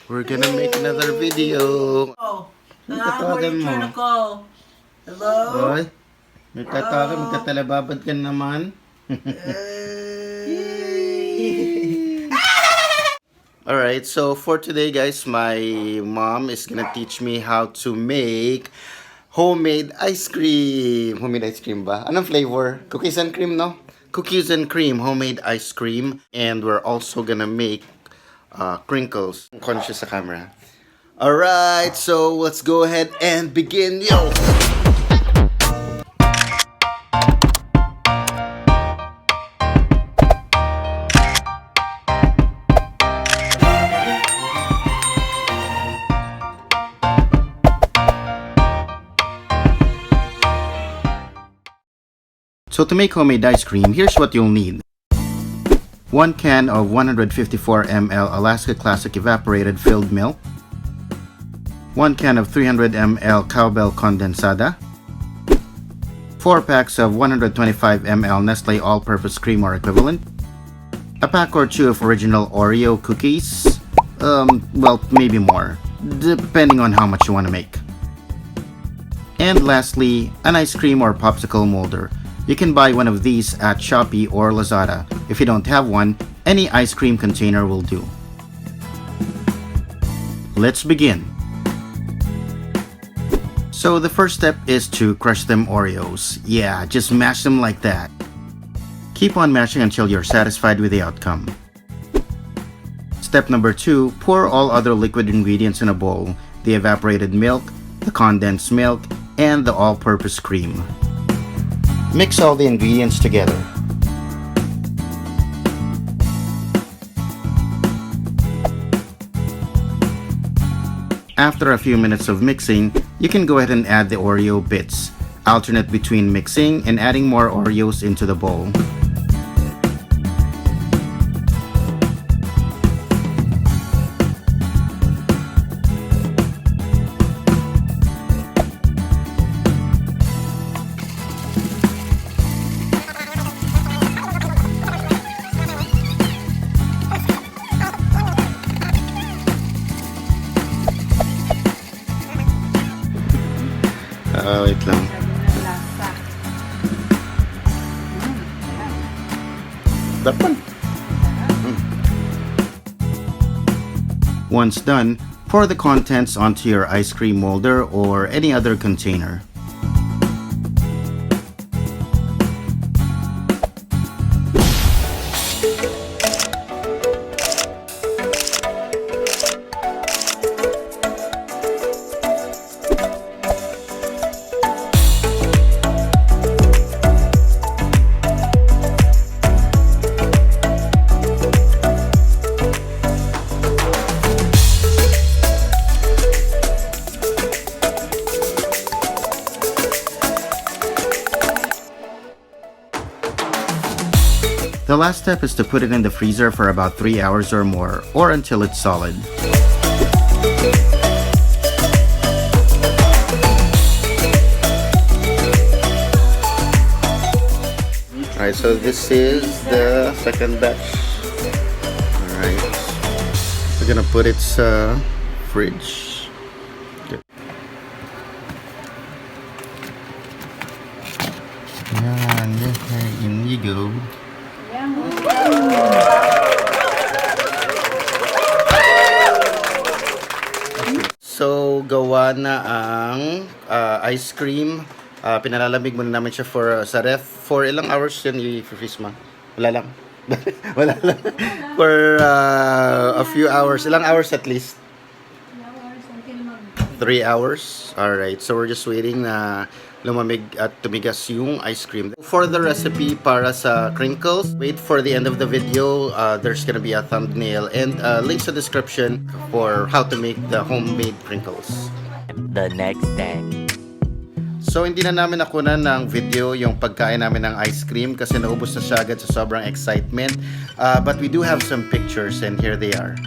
We're gonna make another video. May tatawagan mo. Hello? Oy, may tatawagan, magkatalababad ka naman. Alright, so for today guys, my mom is gonna teach me how to make homemade ice cream. Homemade ice cream ba? Anong flavor? Cookies and cream, no? Cookies and cream, homemade ice cream. And we're also gonna make crinkles. Conscious sa camera. Alright, so let's go ahead and begin. Yo! So to make homemade ice cream, here's what you'll need. 1 can of 154 ml Alaska Classic Evaporated Filled Milk. 1 can of 300 ml Cowbell Condensada. 4 packs of 125 ml Nestle All-Purpose Cream or equivalent. A pack or 2 of original Oreo cookies. Well, maybe more, depending on how much you want to make. And lastly, an ice cream or popsicle moulder. You can buy one of these at Shopee or Lazada. If you don't have one, any ice cream container will do. Let's begin. So the first step is to crush them Oreos. Yeah, just mash them like that. Keep on mashing until you're satisfied with the outcome. Step number 2, pour all other liquid ingredients in a bowl. The evaporated milk, the condensed milk, and the all-purpose cream. Mix all the ingredients together. After a few minutes of mixing, you can go ahead and add the Oreo bits. Alternate between mixing and adding more Oreos into the bowl. Wait lang. Dapat. Once done, pour the contents onto your ice cream molder or any other container. The last step is to put it in the freezer for about 3 hours or more, or until it's solid. Alright, so this is the second batch. Alright, we're gonna put its fridge. Okay. And in you go. So, gawa na ang ice cream. Pinalalamig muna namin siya sa ref. For ilang hours yun i-freeze mo? Wala lang. Wala lang. For a few hours. Ilang hours at least? 3 hours? Alright. So, we're just waiting na lumamig at tumigas yung ice cream. For the recipe para sa crinkles, wait for the end of the video. There's gonna be a thumbnail and links sa description for how to make the homemade crinkles. The next day. So hindi na namin nakunan ng video yung pagkain namin ng ice cream kasi naubos na siya agad sa sobrang excitement. But we do have some pictures and here they are.